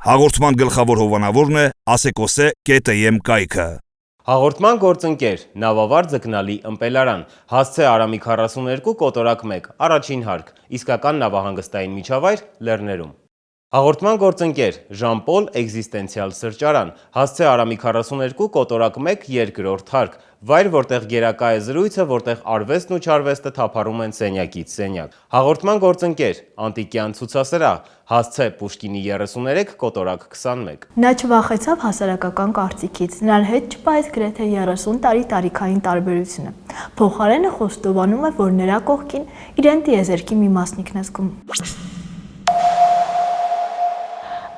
Հաղորդման գլխավոր հովանավորն է Ասեկոսե.am կայքը։ Հաղորդման գործընկեր, նավավար ձկնալի ըմպելարան, հասցե Արամի 42 կոտորակ 1, առաջին հարկ, իսկական նավահանգստային միջավայր Լեռներում։ Հաղորդման գործընկեր, Ժան-Պոլ էկզիստենցիալ սրճարան, հասցե Արամի 42 կոտորակ 1, երկրորդ հարկ, վայր, որտեղ գերակա է զրույցը, որտեղ արվեստն ու չարվեստը թափառում են սենյակից սենյակ։ Հաղորդման գործընկեր, Անտիկյան ցուցասրահ, հասցե Պուշկինի 33 կոտորակ 21։ Նա չվախեցավ հասարակական կարծիքից, նրան հետ չպահեց գրեթե 30 տարի տարիքային տարբերությունը։ Փոխարենը խոստովանում է, որ նրա կողքին իրեն տիեզերքի մի մասնիկն է զգում։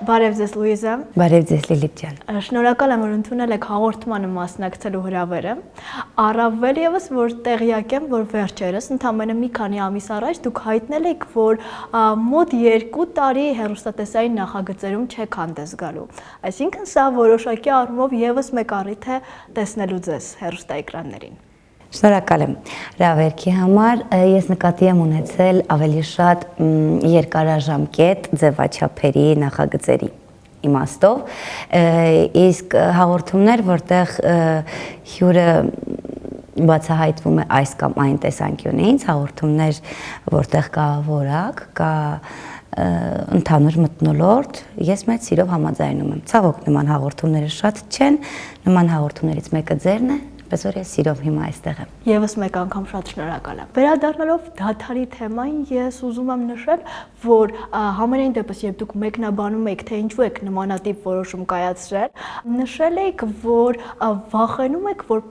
Բարև ձեզ Լուիզա։ Բարև ձեզ Լիլիթ ջան։ Շնորհակալ եմ, որ ընդունել եք հաղորդմանը մասնակցելու հրավերը։ Առավել եւս որ տեղյակ եմ, որ վերջերս ընդամենը մի քանի ամիս առաջ դուք հայտնել եք, որ մոտ 2 տարի հեռուստատեսային նախագծերում չեք հանդես գալու։ Այսինքն սա որոշակի առումով եւս մեկ առիթ է տեսնելու ձեզ հեռուստաէկրաններին։ Շնորհակալ եմ հրավերքի համար։ Ես նկատի եմ ունեցել ավելի շատ երկարաժամկետ ձևաչափերի նախագծերի իմաստով, իսկ հաղորդումներ, որտեղ հյուրը բացահայտվում է այս կամ այն տեսանկյունից, հաղորդումներ, որտեղ կա որակ, կա ընդհանուր մթնոլորտ, ես մեծ սիրով համաձայնում եմ։ Ցավոք նման հաղորդումները շատ չեն, նման հաղորդումներից մեկը ձերն է, պես որ ես սիրով հիմա այստեղ եմ։ Եվս մեկ անգամ շատ շնորհակալ եմ։ Վերադառնալով դադարի թեմային, ես ուզում եմ նշել, որ համենայն դեպս, երբ դուք մեկնաբանում եք, թե ինչու եք նմանատիպ որոշում կայացրել, նշել եք, որ վախենում եք, որ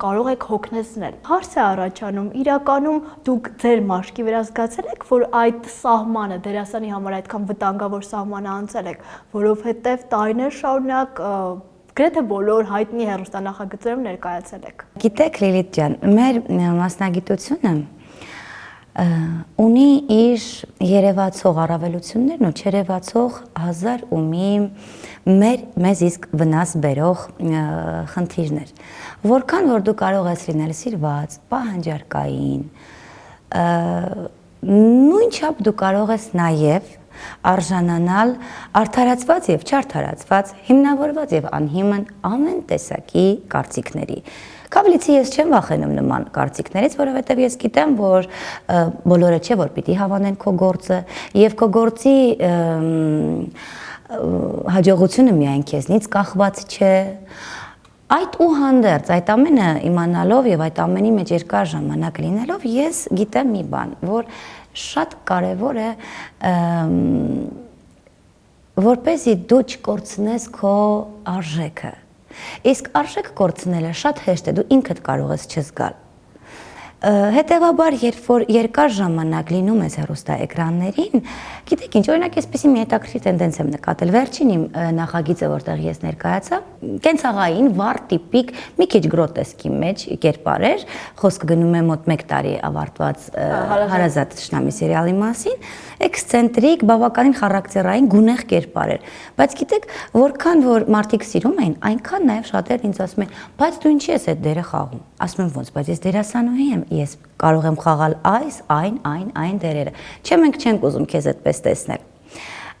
կարող եք հոգնեցնել։ Հարց է առաջանում, իրականում դուք ձեր մաշկի վրա զգացել եք, որ այդ սահմանը դերասանի համար այդքան վտանգավոր սահմանը անցել եք, որովհետև տարիներ շարունակ գրեթե բոլոր հայտնի հեռուստանախագծերում ներկայացել եք։ Գիտեք Լիլիթ ջան, մեր մասնագիտությունը ունի իր երևացող առավելություններն ու չերևացող հազար ու մի մեզ իսկ վնաս բերող խնդիրներ, որքան որ դու կարող ես լինել սիրված, պահանջարկային, նույնչափ դու կարող ես նաև արժանանալ արդարացված եւ չարդարացված, հիմնավորված եւ անհիմն ամեն տեսակի կարծիքների։ Կաբլիցի ես չեմ վախենում նման կարծիքներից, որովհետեւ ես գիտեմ, որ բոլորը չէ, որ պիտի հավանեն քո գործը եւ քո գործի հաջողությունը միայն քեզնից կախված չէ։ Այդ ու հանդերձ, այդ ամենը իմանալով եւ այդ ամենի մեջ երկար ժամանակ լինելով, ես գիտեմ մի բան, որ շատ կարևոր է, որպեսզի դու չկորցնես քո արժեքը։ Իսկ արժեք կորցնելը շատ հեշտ է, դու ինքդ կարող ես չզգալ։ Հետևաբար, երբ որ երկար ժամանակ լինում ես հեռուստաէկրաններին, գիտեք ինչ, օրինակ այսպեսի մի հետաքրքիր տենդենց եմ նկատել։ Վերջին իմ նախագիծը, որտեղ ես ներկայացա, կենցաղային, վառ տիպիկ, մի քիչ գրոտեսկի մեջ կերպար էր, խոսքը գնում է մոտ 1 տարի ավարտված Հարազատ Թշնամի սերիալի մասին, էքսցենտրիկ, բավականին խարակտերային, գունեղ կերպար էր։ Բայց գիտեք, որքան որ մարդիկ սիրում էին, այնքան նաև շատերն ինձ ասում են, բայց դու ինչի ես այդ դերը խաղում։ Ասում եմ ոնց, բայց ես դերասանուհի եմ, ես կարող եմ խաղալ այս, այն դերերը։ Չէ, մենք չենք ուզում քեզ այդպես տեսնել։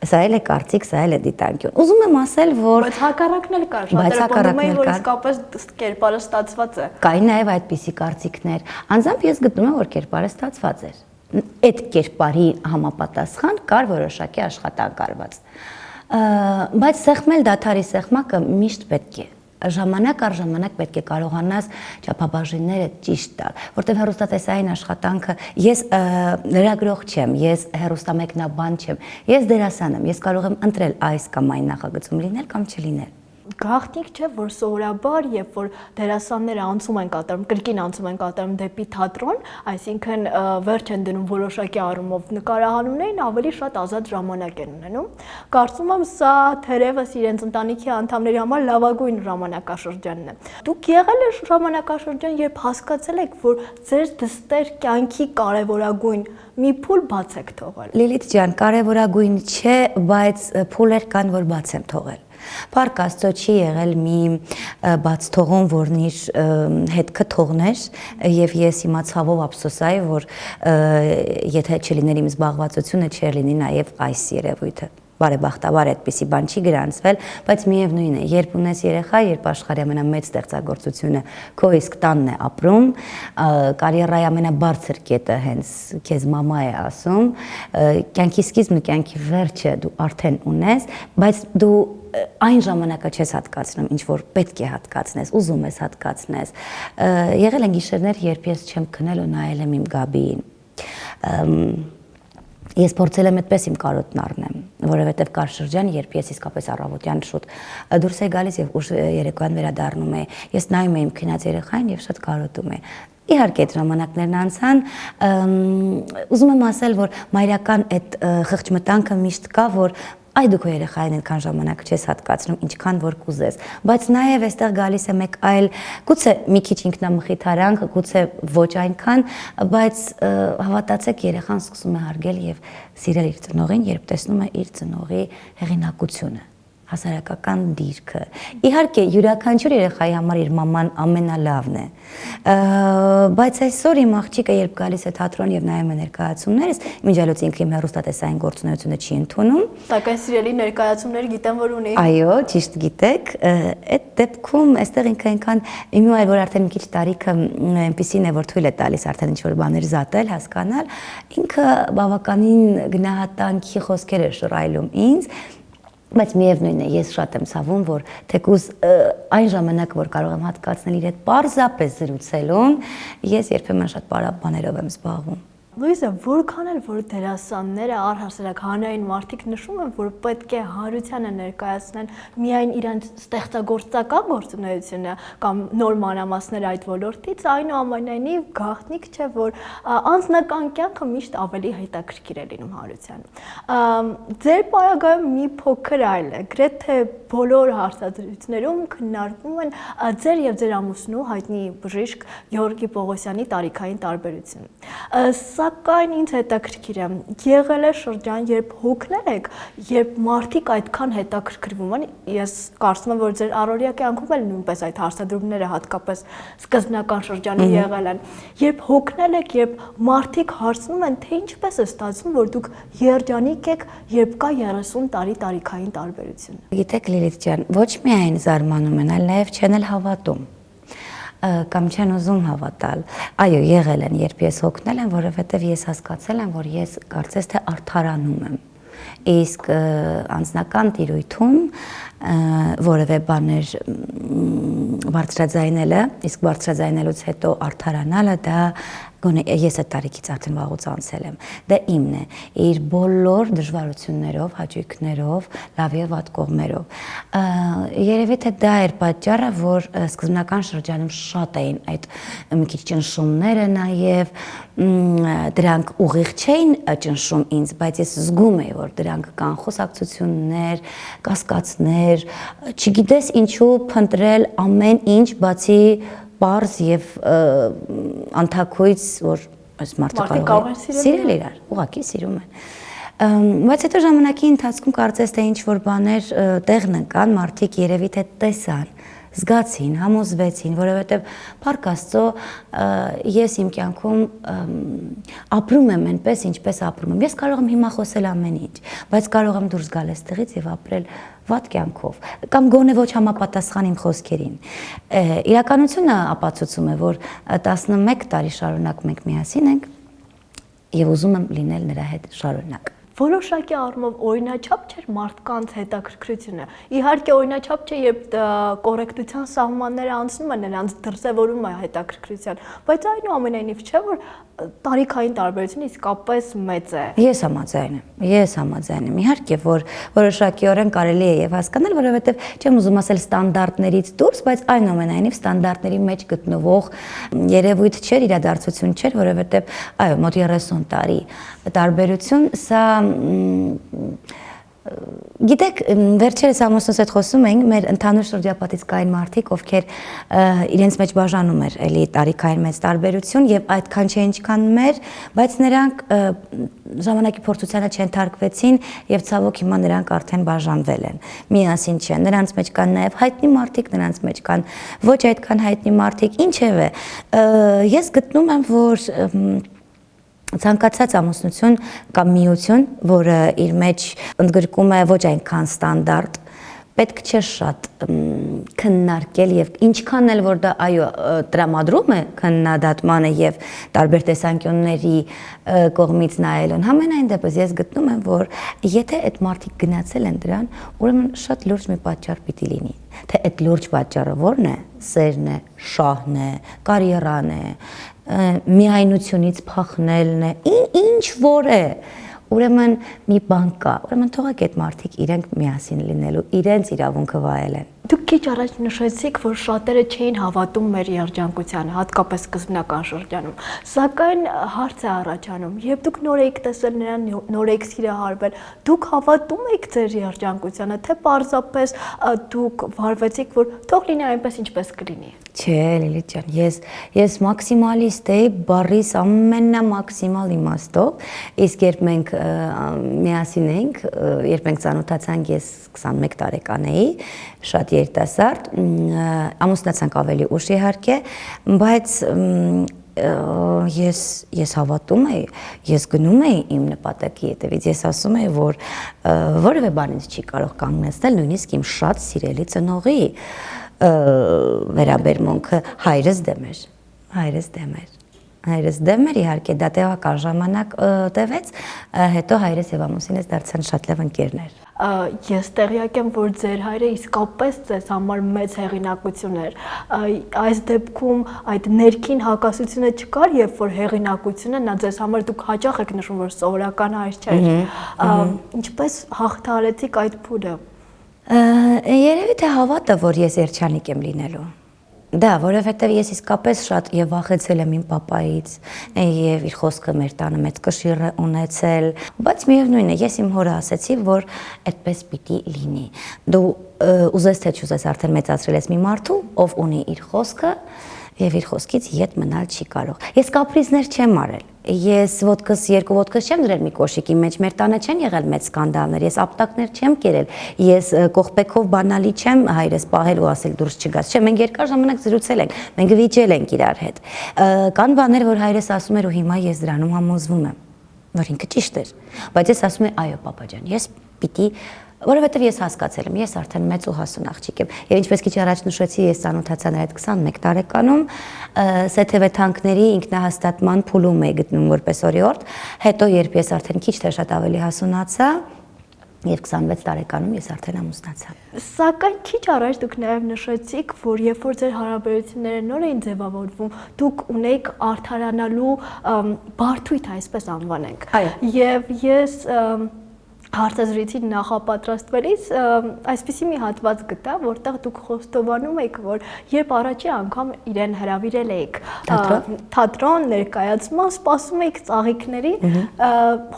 Սա էլ է կարծիք, սա էլ է դիտանկյուն։ Ուզում եմ ասել, որ բայց հակառակն էլ կա, շատերը պատմում են, որ իսկապես կերպարը ստացված է։ Կային նաև այդպիսի կարծիքներ։ Անձամբ ես գտնում եմ, որ կերպարը ստացված էր։ Այդ կերպարի համապատասխան կար որոշակի աշխատանք արված։ Բայց սեղմել դադարի սեղմակը միշտ պետք է։ Ժամանակ առ ժամանակ պետք է կարողանաս չափաբաժինները ճիշտ տալ, որտեղ հեռուստատեսային աշխատանքը ես լրագրող չեմ, ես հեռուստամեկնաբան չեմ, ես դերասան եմ, ես կարող եմ ընտրել այս կամ այն նախագծում լինել կամ չլինել։ Գաղտնիք չէ, որ սովորաբար, երբ որ դերասանները անցում են կատարում, կրկին անցում են կատարում դեպի թատրոն, այսինքն վերջ են դնում որոշակի առումով նկարահանումներին, ավելի շատ ազատ ժամանակ են ունենում։ Կարծում եմ սա թերևս իրենց ընտանիքի անդամների համար լավագույն ժամանակաշրջանն է։ Դուք եղել եք ժամանակաշրջան, երբ հասկացել եք, որ ձեր դստեր կյանքի կարևորագույն մի փուլ բաց եք թողել։ Լիլիթ ջան, կարևորագույն չէ, բայց փուլեր կան, որ բաց եմ թողել։ Փառք Աստծո չի եղել մի բաց թողում, որն իր հետքը թողներ, եւ ես հիմա ցավով ափսոսայի, որ եթե չլիներ իմ զբաղվածությունը, չէր լինի նաեւ այս երևույթը։ Բարեբախտաբար այդպիսի բան չի գրանցվել, բայց միևնույն է, երբ ունես երեխա, երբ աշխարհի ամենամեծ ստեղծագործությունը քո իսկ տանն է ապրում, կարիերայի ամենաբարձր կետը հենց քեզ մամա է ասում, կյանքի սկիզբն ու կյանքի վերջը դու արդեն ունես, բայց դու այն ժամանակը չես հատկացնում, ինչ որ պետք է հատկացնես, ուզում ես հատկացնես։ Եղել են գիշերներ, երբ ես չեմ քնել ու նայել եմ իմ Գաբիին։ Ես փորձել եմ այդպես իմ կարոտն առնեմ, որովհետև կար շրջան, երբ ես իսկապես առավոտյան շուտ դուրս էի գալիս եւ ուշ երեկոյան վերադառնում էի։ Ես նայում էի իմ քնած երեխային եւ շատ կարոտում էի։ Իհարկե այդ ժամանակներն անցան, ուզում եմ ասել, որ մայրական այդ խղճմտանքը միշտ կա, որ այ դու քո երեխային այնքան ժամանակ չես հատկացնում, ինչքան որ կուզես, բայց նաև այստեղ գալիս է մեկ այլ, գուցե մի քիչ ինքնամխիթարանք, գուցե ոչ այնքան, բայց հավատացեք, երեխան սկսում է հարգել եւ սիրել իր ծնողին, երբ տեսնում է իր ծնողի հեղինակությունը, հասարակական դիրքը։ Իհարկե, յուրաքանչյուր երեխայի համար իր մաման ամենալավն է, բայց այսօր իմ աղջիկը, երբ գալիս է թատրոն եւ նայում է ներկայացումներս, իմիջիալոց ինքը իմ հեռուստատեսային գործունեությունը չի ընդունում։ Սակայն սիրելի ներկայացումներ գիտեմ, որ ունի։ Այո, ճիշտ գիտեք, այդ դեպքում այստեղ ինքը այնքան իմի այլ որ արդեն մի քիչ տարիքը այնպեսին է, որ թույլ է տալիս արդեն ինչ-որ բաներ զատել, հասկանալ, ինքը բավականին գնահատանքի խոսքեր է շռայլում ինձ, բայց միևնույն է, ես շատ եմ ցավում, որ թեկուզ այն ժամանակ, որ կարող եմ հատկացնել իր հետ պարզապես զրուցելուն, ես երբեմն շատ բաներով եմ զբաղվում։ Լուիզա, որքան էլ որ դերասանները առհասարակ հանրային մարդիկ նշում են, որ պետք է հանրությանը ներկայացնեն միայն իրենց ստեղծագործական գործունեությունը կամ նոր մանրամասներ այդ ոլորտից, այնուամենայնիվ գաղտնիք չէ, որ անձնական կյանքը միշտ ավելի հետաքրքիր է լինում հանրությանը։ Ձեր պարագայում մի փոքր այլ է, գրեթե բոլոր հարցազրույցներում քննարկվում են ձեր եւ ձեր ամուսնու հայտնի բժիշկ Գեորգի Պողոսյանի տարիքային տարբերությունը։ Սակայն ինձ հետաքրքիր է, եղել է շրջան, երբ հոգնել եք, երբ մարդիկ այդքան հետաքրքրվում են, ես կարծում եմ, որ ձեր առօրյա կյանքում էլ նույնպես այդ հարցադրումները հատկապես սկզբնական շրջանում եղել են, երբ հոգնել եք, երբ մարդիկ հարցնում են, թե ինչպես է ստացվում, որ դուք երջանիկ եք, երբ կա 30 տարի տարիքային տարբերություն։ Գիտեք Լիլիթ ջան, ոչ միայն զարմանում են, այլ նաև չեն էլ հավատում կամ չեն ուզում հավատալ։ Այո, եղել են, երբ ես հոգնել եմ, որովհետև ես հասկացել եմ, որ ես կարծես թե արդարանում եմ։ Իսկ անձնական տիրույթում որևէ բաներ բարձրաձայնելը, իսկ բարձրաձայնելուց հետո արդարանալը դա գոնե ես այդ տարիքից արդեն վաղուց անցել եմ։ Դա իմն է, իր բոլոր դժվարություններով, հաճույքներով, լավ եւ վատ կողմերով։ Երևի թե դա էր պատճառը, որ սկզբնական շրջանում շատ էին այդ մի քիչ ճնշումները նաեւ դրանք ուղիղ չէին ճնշում ինձ, բայց ես զգում էի, որ դրանք կան խոսակցություններ, կասկածներ, չգիտես ինչու փնտրել ամեն ինչ բացի պարզ եւ անթակույց, որ այս մարդը կարող է սիրել իրար, ուղղակի սիրում են։ Բայց հետո ժամանակի ընթացքում կարծես թե ինչ որ բաներ տեղն ընկան, մարդիկ երևի թե տեսան, զգացին, համոզվեցին, որովհետև Փառք Աստծո ես իմ կյանքում ապրում եմ այնպես, ինչպես ապրում եմ։ Ես կարող եմ հիմա խոսել ամեն ինչ, բայց կարող եմ դուրս գալ այստեղից եւ ապրել վատ կյանքով կամ գոնե ոչ համապատասխան իմ խոսքերին։ Իրականությունը ապացուցում է, որ 11 տարի շարունակ մենք միասին ենք եւ ուզում եմ լինել նրա հետ շարունակ։ Որոշակի առումով օրինաչափ չէր մարդկանց հետաքրքրությունը։ Իհարկե օրինաչափ չէ, երբ կոռեկտության սահմանները անցնում են, նրանց դրսևորում է հետաքրքրության, բայց այնուամենայնիվ չէ, որ տարիքային տարբերությունը իսկապես մեծ է։ Ես համաձայն եմ։ Իհարկե, որ որոշակիորեն կարելի է եւ հասկանալ, որովհետեւ չեմ ուզում ասել ստանդարտներից դուրս, բայց այնուամենայնիվ ստանդարտների մեջ գտնվող երևույթ չէր, իրադարձություն չէր, որովհետեւ այո, մոտ 30 տարի տարբերություն, սա Գիտեք, վերջերս ամուսնուս հետ խոսում էինք, մեր ընդհանուր շրջապատից կային մարդիկ, ովքեր իրենց մեջ բաժանում էր էլի տարիքային մեծ տարբերություն եւ այդքան չէ ինչքան մեր, բայց նրանք ժամանակի փորձությանը չընթարկվեցին եւ ցավոք հիմա նրանք արդեն բաժանվել են։ Միասին չեն, նրանց մեջ կան նաեւ հայտնի մարդիկ, նրանց մեջ կան ոչ այդքան հայտնի մարդիկ, ինչևէ, ես գտնում եմ, որ ցանկացած ամուսնություն կամ միություն, որը իր մեջ ընդգրկում է ոչ այնքան ստանդարտ, պետք չէ շատ քննարկել եւ ինչքան էլ որ դա այո տրամադրում է քննադատմանը եւ տարբեր տեսանկյունների կողմից նայելուն համենայն դեպս ես գտնում եմ որ եթե այդ մարդիկ գնացել են դրան ուրեմն շատ լուրջ մի պատճառ պիտի լինի թե այդ լուրջ պատճառը որն է սերն է շահն է կարիերան է միայնությունից փախնելն է ինչ որ է ուրեմն մի բան կա, ուրեմն թողեք այդ մարդիկ իրենք միասին լինելու, իրենց իրավունքը վայելեն։ Դուք քիչ առաջ նշեցիք, որ շատերը չէին հավատում մեր երջանկությանը, հատկապես սկզբնական շրջանում։ Սակայն հարց է առաջանում, երբ դուք նոր եք տեսել նրան, նոր եք սիրահարվել, դուք հավատում եք ձեր երջանկությանը, թե պարզապես դուք վարվեցիք, որ թող լինի այնպես, ինչպես կլինի։ Չէ, Լիլիթ ջան, ես մաքսիմալիստ էի, բառիս ամենամաքսիմալ իմաստով, իսկ երբ մենք միասին էինք, երբ մենք ծանոթացանք, ես 21 տարեկան էի, շատ երիտասարդ, ամուսնացանք ավելի ուշ իհարկե, բայց ես հավատում էի, ես գնում էի իմ նպատակի հետևից, ես ասում էի, որ որևէ բան ինձ չի կարող կանգնեցնել, նույնիսկ իմ շատ սիրելի ծնողի վերաբերմունքը հայրս դեմ էր իհարկե դա տեղական ժամանակ տևեց հետո հայրս եւ ամուսինս դարձան շատ լավ ընկերներ Ես տեղյակ եմ որ ձեր հայրը իսկապես ձեզ համար մեծ հեղինակություն էր այս դեպքում այդ ներքին հակասությունը չկար երբ որ հեղինակությունը նա ձեզ համար դուք հաճախ եք նշում որ սովորական հայր չէր ինչպես հաղթահարեցիք այդ փուլը Երևի թե հավատը, որ ես երջանիկ եմ լինելու։ Դա, որովհետև ես իսկապես շատ եւ վախեցել եմ իմ պապայից, եւ իր խոսքը մեր տանը մեծ կշիռ է ունեցել, բայց միևնույն է, ես իմ հորը ասեցի, որ այդպես պիտի լինի։ Դու ուզես թե չուզես արդեն մեծացրել ես մի մարդու, ով ունի իր խոսքը, եւ իր խոսքից ետ մնալ չի կարող։ Ես կապրիզներ չեմ արել։ Ես ոդկս երկու ոդկս չեմ դրել մի կոշիկի մեջ, մեր տանը չեն եղել մեծ սկանդալներ, ես ապտակներ չեմ կերել, ես կողպեքով բանալի չեմ հայրս պահել ու ասել դուրս չգաս, չէ, մենք երկար ժամանակ զրուցել ենք, մենք վիճել ենք իրար հետ։ Կան բաներ, որ հայրս ասում էր ու հիմա ես դրանում համոզվում եմ, որ ինքը ճիշտ էր, բայց ես ասում եմ, այո, պապա ջան, ես պիտի Որովհետև ես հասկացել եմ, ես արդեն մեծ ու հասուն աղջիկ եմ։ Եվ ինչպես քիչ առաջ նշեցի, ես ծանոթացա նրա հետ 21 տարեկանում, ՍԹՎ թանկների ինքնահաստատման փուլում էի գտնում որպես օրիորդ, հետո երբ ես արդեն քիչ թե շատ ավելի հասունացա, եւ 26 տարեկանում ես արդեն ամուսնացա։ Սակայն քիչ առաջ դուք նաեւ նշեցիք, որ երբ որ ձեր հարաբերությունները նոր էին ձևավորվում, դուք ունեիք արդարանալու բարդույթ, այսպես անվանենք։ Եվ ես Հարցազրույցի նախապատրաստվելիս այսպիսի մի հատված գտա, որտեղ դուք խոստովանում եք, որ երբ առաջի անգամ իրեն հրավիրել եք թատրոն ներկայացման, սպասում եք ծաղիկների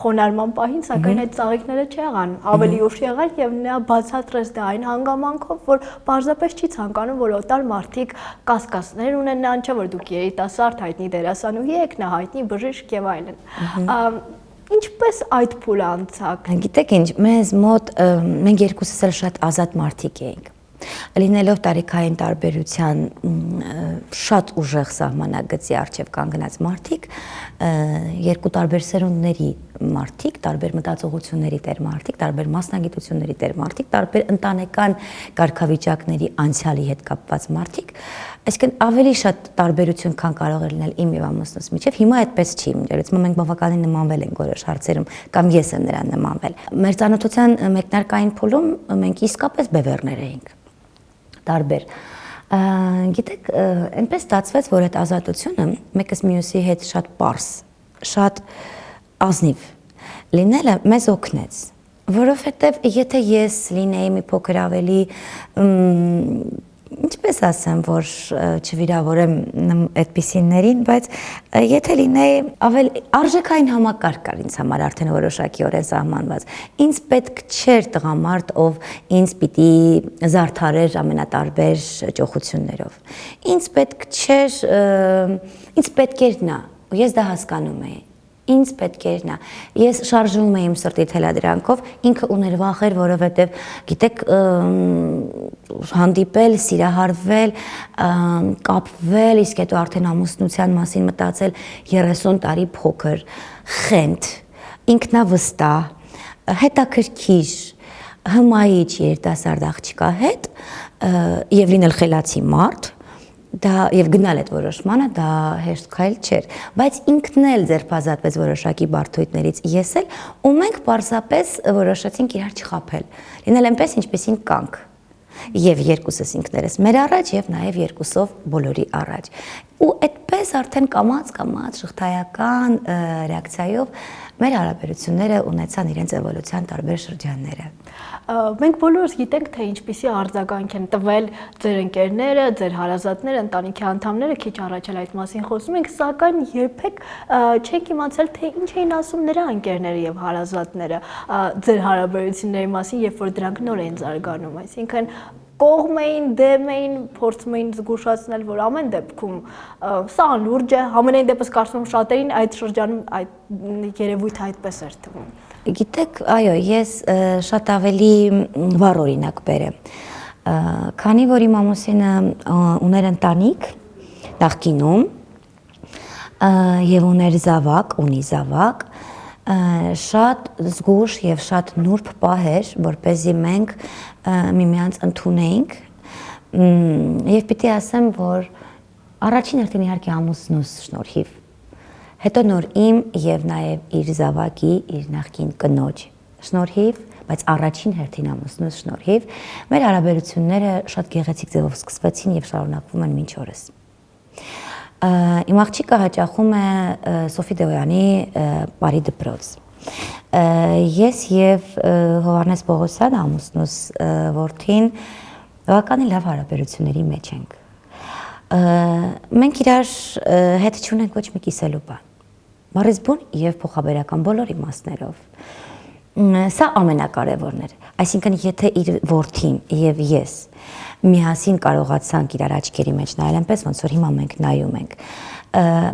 խոնարհման պահին, սակայն այդ ծաղիկները չեղան, ավելի ուշ եղան եւ նա բացատրեց դա այն հանգամանքով, որ պարզապես չի ցանկանում, որ օտար մարդիկ կասկածներ ունենան, չէ՞ որ դուք երիտասարդ հայտնի դերասանուհի եք, նա հայտնի բժիշկ եւ այլն։ Ինչպես այդ փուլը անցաք։ Գիտեք ինչ, մեզ մոտ մենք երկուսս էլ շատ ազատ մարդիկ էինք։ Լինելով տարիքային տարբերության շատ ուժեղ սահմանագծի առջև կանգնած մարդիկ, երկու տարբեր սերունդների մարդիկ, տարբեր մտածողությունների տեր մարդիկ, տարբեր մասնագիտությունների տեր մարդիկ, տարբեր ընտանեկան կարգավիճակների անցյալի հետ կապված մարդիկ, այսինքն ավելի շատ տարբերություն քան կարող է լինել իմ եւ ամուսնուս միջեւ, հիմա այդպես չի, ինձ մենք բավականին նմանվել ենք որոշ հարցերում, կամ ես եմ նրան նմանվել։ Մեր ծանոթության մեկնարկային փուլում մենք իսկապես բևեռներ էինք տարբեր գիտեք այնպես ստացվեց որ այդ ազատությունը մեկս մյուսի հետ շատ պարզ շատ ազնիվ լինելը մեզ օգնեց որովհետև եթե ես լինեի մի փոքր ավելի ինչպես ասեմ որ չվիրավորեմ այդպիսիներին բայց եթե լինեի ավելի արժեքային համակարգ կար ինձ համար արդեն որոշակիորեն սահմանված ինձ պետք չէր տղամարդ ով ինձ պիտի զարդարեր ամենատարբեր ճոխություններով ինձ պետք չէր ինձ պետք էր նա ու ես դա հասկանում էի Ինձ պետք էր նա։ Ես շարժվում եմ սրտի թելադրանքով, ինքը ուներ վախեր, որովհետև գիտեք, հանդիպել, սիրահարվել, կապվել, իսկ հետո արդեն ամուսնության մասին մտածել 30 տարի փոքր, խենթ, ինքնավստահ, հետաքրքիր, հմայիչ երիտասարդ աղջկա հետ եւ լինել խելացի մարդ, դա եւ գնալ այդ որոշմանը դա հեշտ քայլ չէր, բայց ինքն էլ ձերբազատվեց որոշակի բարդույթներից, ես էլ ու մենք պարզապես որոշեցինք իրար չխաբել, լինել այնպես ինչպեսին կանք եւ երկուսս ինքներս մեր առաջ եւ նաեւ երկուսով բոլորի առաջ ու այդպես արդեն կամած շղթայական ռեակցիայով մեր հարաբերությունները ունեցան իրենց էվոլյուցիան տարբեր շրջանները։ Մենք բոլորս գիտենք, թե ինչպիսի արձագանք են տվել ձեր ընկերները, ձեր հարազատները, ընտանիքի անդամները, քիչ առաջ էլ այդ մասին խոսում ենք, սակայն երբեք չենք իմացել, թե ինչ էին ասում նրա ընկերները եւ հարազատները ձեր հարաբերությունների մասին, երբ որ դրանք նոր էին զարգանում, այսինքն կողմ էին, դեմ էին, փորձում էին զգուշացնել, որ ամեն դեպքում սա անլուրջ է, համենայն դեպս կարծում եմ շատերին այդ շրջանում այդ երևույթը այդպես էր թվում։ Գիտեք, այո, ես շատ ավելի վառ օրինակ բերեմ, քանի որ իմ ամուսինը ուներ ընտանիք նախկինում եւ ուներ զավակ, ունի զավակ, շատ զգուշ եւ շատ նուրբ պահ էր, որպեսզի մենք միմյանց ընդունեինք եւ պիտի ասեմ, որ առաջին հերթին իհարկե ամուսնուս շնորհիվ, հետո նոր իմ եւ նաեւ իր զավակի, իր նախկին կնոջ շնորհիվ, բայց առաջին հերթին ամուսնուս շնորհիվ մեր հարաբերությունները շատ գեղեցիկ ձևով սկսվեցին եւ շարունակվում են մինչ օրս։ Իմ աղջիկը հաճախում է Սոֆի Դեոյանի Պարի դպրոց։ Ես եւ Հովհաննես Պողոսյանը ամուսնուս որդին բավականին լավ հարաբերությունների մեջ ենք։ Մենք իրար հետ չունենք ոչ մի կիսելու բան։ Բառից բուն եւ փոխաբերական բոլոր իմաստներով։ Սա ամենակարևորն էր։ Այսինքն, եթե իր որդին եւ ես միասին կարողացանք իրար աչքերի մեջ նայել այնպես, ոնց որ հիմա մենք նայում ենք,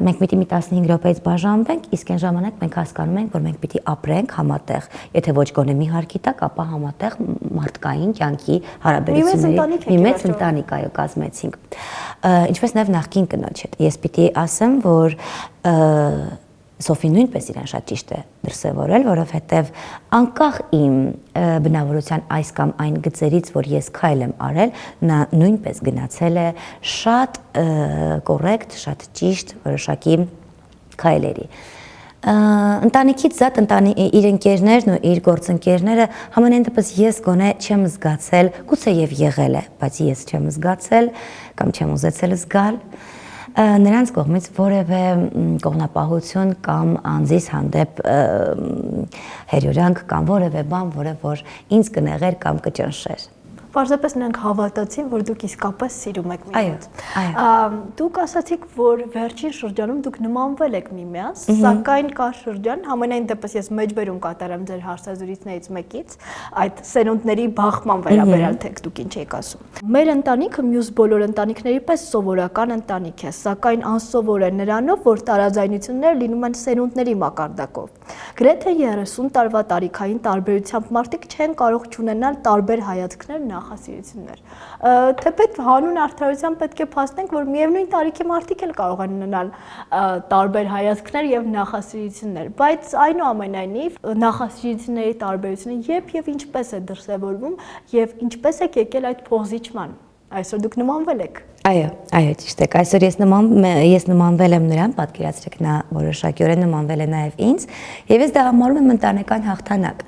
մենք պիտի մի 15 րոպեից բաժանվենք, իսկ այն ժամանակ մենք հասկանում ենք, որ մենք պիտի ապրենք համատեղ, եթե ոչ գոնե մի հարկի տակ, ապա համատեղ մարդկային կյանքի հարաբերությունների մի մեծ ընտանիք այո կազմեցինք։ Ինչպես նաև նախկին կնոջ հետ։ Ես պիտի ասեմ, որ Սոֆին նույնպես իրեն շատ ճիշտ է դրսևորել, որովհետև անկախ իմ բնավորության այս կամ այն գծերից, որ ես քայլ եմ արել, նա նույնպես գնացել է շատ կոռեկտ, շատ ճիշտ որոշակի քայլերի։ Ընտանիքից զատ իր ընկերներն ու իր գործընկերները համենայն դեպս ես գոնե չեմ զգացել, գուցե եւ եղել է, բայց ես չեմ զգացել կամ չեմ ուզեցել զգալ նրանց կողմից որևէ կողմնապահություն կամ անձիս հանդեպ հերյուրանք կամ որևէ բան, որը որ ինձ կնեղեր կամ կճնշեր։ Պարզապես նրանք հավատացին, որ դուք իսկապես սիրում եք միմյանց։ Դուք ասացիք, որ վերջին շրջանում դուք նմանվել եք միմյանց, սակայն կա շրջան, համենայն դեպս ես մեջբերում կատարեմ ձեր հարցազրույցներից մեկից, այդ սերունդների բախման վերաբերյալ թե դուք ինչ եք ասում։ Մեր ընտանիքը մյուս բոլոր ընտանիքների պես սովորական ընտանիք է, սակայն անսովոր է նրանով, որ տարաձայնությունները լինում են սերունդների մակարդակով։ Գրեթե 30 տարվա տարիքային տարբերությամբ մարդիկ չեն կարող չունենալ տարբեր հայացքներ նախասիրություններ։ Թեպետ հանուն արդարության պետք է փաստենք, որ միևնույն տարիքի մարդիկ էլ կարող են ունենալ տարբեր հայացքներ եւ նախասիրություններ, բայց այնուամենայնիվ նախասիրությունների տարբերությունը երբ եւ ինչպես է դրսեւորվում եւ ինչպես է եկել այդ փոխզիջման։ Այսօր դուք նմանվել եք։ Այո, այո, ճիշտ է։ Այսօր ես նմանվել եմ նրան, պատկերացրեք նա որոշակիորեն նմանվել է նաև ինձ, եւ ես դա համարում եմ ընտանեկան հաղթանակ։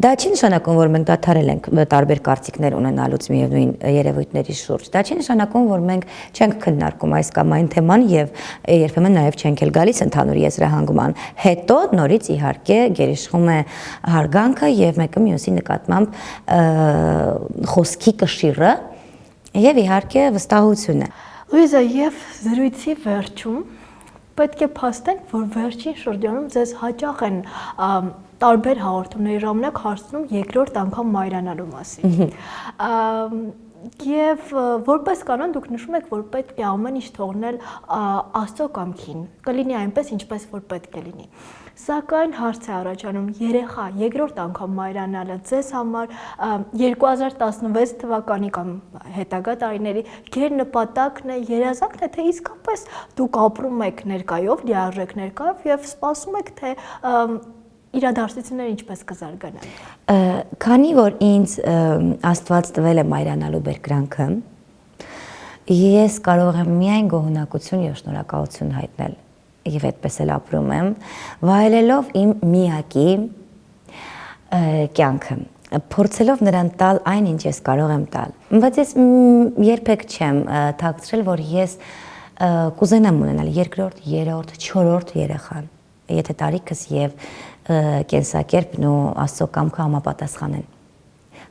Դա չի նշանակում, որ մենք դադարել ենք տարբեր կարծիքներ ունենալուց միևնույն երևույթների շուրջ։ Դա չի նշանակում, որ մենք չենք քննարկում այս կամ այն թեման եւ երբեմն նաև չենք էլ գալիս ընդհանուր եզրահանգման։ Հետո նորից իհարկե գերիշխում է հարգանքը եւ մեկը մյուսի նկատմամբ խոսքի կշիռը եւ իհարկե վստահությունը։ Լուիզա, եւ զրույցի վերջում պետք է փաստենք, որ վերջին շրջանում ձեզ հաճախ են տարբեր հաղորդումների ժամանակ հարցնում երկրորդ անգամ մայրանալու մասին։ Եվ որպես կանոն դուք նշում եք, որ պետք է ամեն ինչ թողնել Աստծո կամքին, կլինի այնպես, ինչպես որ պետք է լինի։ Սակայն հարց է առաջանում երեխա երկրորդ անգամ մայրանալը ձեզ համար 2016 թվականի կամ հետագա տարիների ģեր նպատակն է, երազանքն է, թե իսկապես դուք ապրում եք ներկայով, լիարժեք ներկայով եւ սպասում եք, թե իրադարձությունները ինչպես կզարգանան։ Քանի որ ինձ Աստված տվել է մայրանալու բերկրանքը, ես կարող եմ միայն գոհունակություն եւ շնորհակալություն հայտնել եւ այդպես էլ ապրում եմ, վայելելով իմ միակի կյանքը, փորձելով նրան տալ այն, ինչ ես կարող եմ տալ։ Բայց ես երբեք չեմ թաքցրել, որ ես կուզենամ ունենալ երկրորդ, երրորդ, չորրորդ երեխան, եթե տարիքս եւ կենսակերպն ու Աստծո կամքը համապատասխանեն,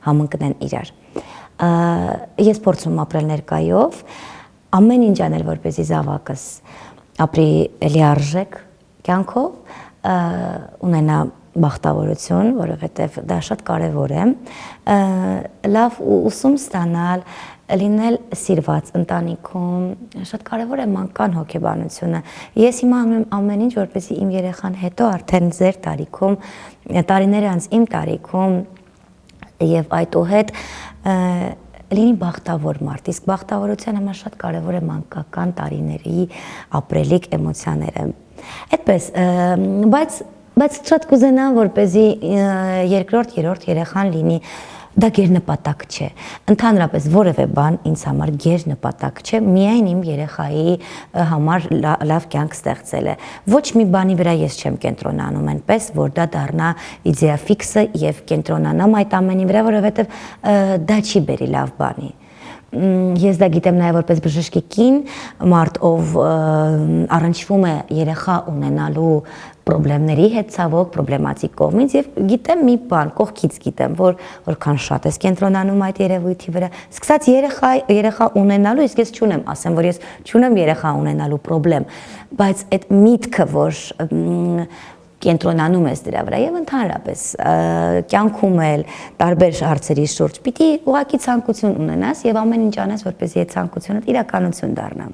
համընկնեն իրար։ Ես փորձում ապրել ներկայով, ամեն ինչ անել, որպեսզի զավակս ապրի լիարժեք կյանքով, ունենա բախտավորություն, որովհետև դա շատ կարևոր է, լավ ուսում ստանալ, լինել սիրված ընտանիքում, շատ կարևոր է մանկան հոգեբանությունը։ Ես հիմա անում եմ ամեն ինչ, որպեսզի իմ երեխան հետո արդեն ձեր տարիքում, տարիներ անց իմ տարիքում եւ այդուհետ լինի բախտավոր մարդ, իսկ բախտավորության համար շատ կարևոր է մանկական տարիների ապրելիք էմոցիաները։ Այդպես, բայց շատ կուզենամ, որպեսզի երկրորդ, երրորդ երեխան լինի, դա գերնպատակ չէ։ Ընդհանրապես որևէ բան ինձ համար գերնպատակ չէ, միայն իմ երեխայի համար լավ կյանք ստեղծելը։ Ոչ մի բանի վրա ես չեմ կենտրոնանում այնպես, որ դա դառնա իդեա ֆիքսը եւ կենտրոնանամ այդ ամենի վրա, որովհետեւ դա չի բերի լավ բանի։ Ես դա գիտեմ նաև որպես բժշկի կին, մարդ, ով առնչվում է երեխա ունենալու պրոբլեմների հետ ցավոք, պրոբլեմատիկ կողմից եւ գիտեմ մի բան, կողքից գիտեմ, որ որքան շատ ես կենտրոնանում այդ երևույթի վրա։ Սկսած երեխա ունենալու, իսկ ես չունեմ, ասեմ, որ ես չունեմ երեխա ունենալու պրոբլեմ, բայց այդ միտքը, որ կենտրոնանում ես դրա վրա եւ ընդհանրապես կյանքում էլ տարբեր հարցերի շուրջ պիտի ուղղակի ցանկություն ունենաս եւ ամեն ինչ անես, որպեսզի այդ ցանկությունդ իրականություն դառնա,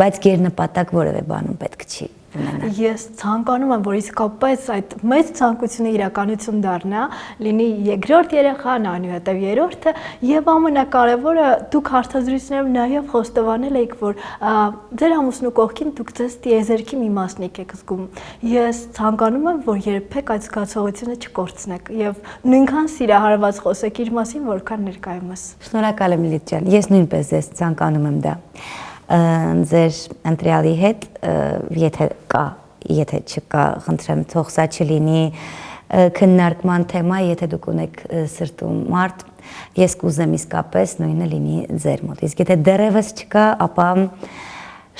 բայց գերնպատակ որևէ բանում պետք չի ունենալ։ Ես ցանկանում եմ, որ իսկապես այդ մեծ ցանկությունը իրականություն դառնա, լինի երկրորդ երեխան, այնուհետև երրորդը, եւ ամենակարևորը դուք հարցազրույցներում նաեւ խոստովանել եք, որ ձեր ամուսնու կողքին դուք ձեզ տիեզերքի մի մասնիկ եք զգում։ Ես ցանկանում եմ, որ երբեք այդ զգացողությունը չկորցնեք եւ նույնքան սիրահարված խոսեք իր մասին, որքան ներկայումս։ Շնորհակալ եմ Լիլիթ ջան, ես նույնպես ես ցանկանում եմ դա։ Ձեր ընտրյալի հետ, եթե կա, եթե չկա, խնդրեմ, թող սա չլինի քննարկման թեմա, եթե դուք ունեք սրտում մարդ, ես կուզեմ իսկապես նույնը լինի ձեր մոտ։ Իսկ եթե դեռևս չկա, ապա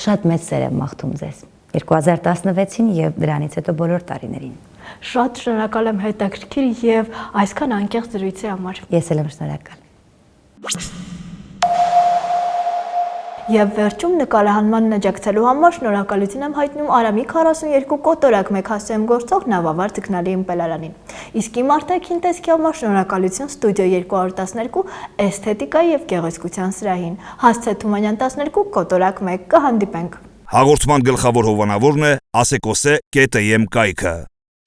շատ մեծ սեր եմ մաղթում ձեզ 2016-ին եւ դրանից հետո բոլոր տարիներին։ Շատ շնորհակալ եմ հետաքրքիր եւ այսքան անկեղծ զրույցի համար։ Ես էլ եմ շնորհակալ։ Եվ վերջում նկարահանմանն աջակցելու համար շնորհակալություն եմ հայտնում Արամի 42 կոտորակ 1 հասցեում գործող Նավավար ձկնալի ըմպելարանին։ Իսկ իմ արտաքին տեսքի համար շնորհակալություն Ստուդիո 212 էսթետիկայի եւ գեղեցկության սրահին։ Հասցե Թումանյան 12 կոտորակ 1 կհանդիպենք։ Հաղորդման գլխավոր հովանավորն է asecose.am կայքը։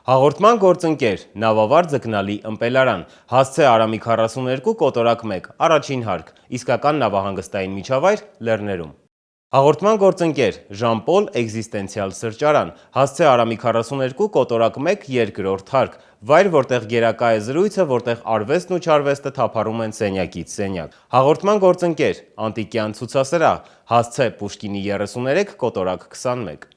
Հաղորդման գործընկեր Նավավար ձկնալի ըմպելարան, հասցե Արամի 42 կոտորակ 1, առաջին հարկ, իսկական նավահանգստային միջավայր Լեռներում։ Հաղորդման գործընկեր Ժան-Պոլ էկզիստենցիալ սրճարան, հասցե Արամի 42 կոտորակ 1, երկրորդ հարկ, վայր, որտեղ գերակա է զրույցը, որտեղ արվեստն ու չարվեստը թափառում են սենյակից սենյակ։ Հաղորդման գործընկեր Անտիկյան ցուցասրահ, հասցե Պուշկինի 33 կոտորակ 21։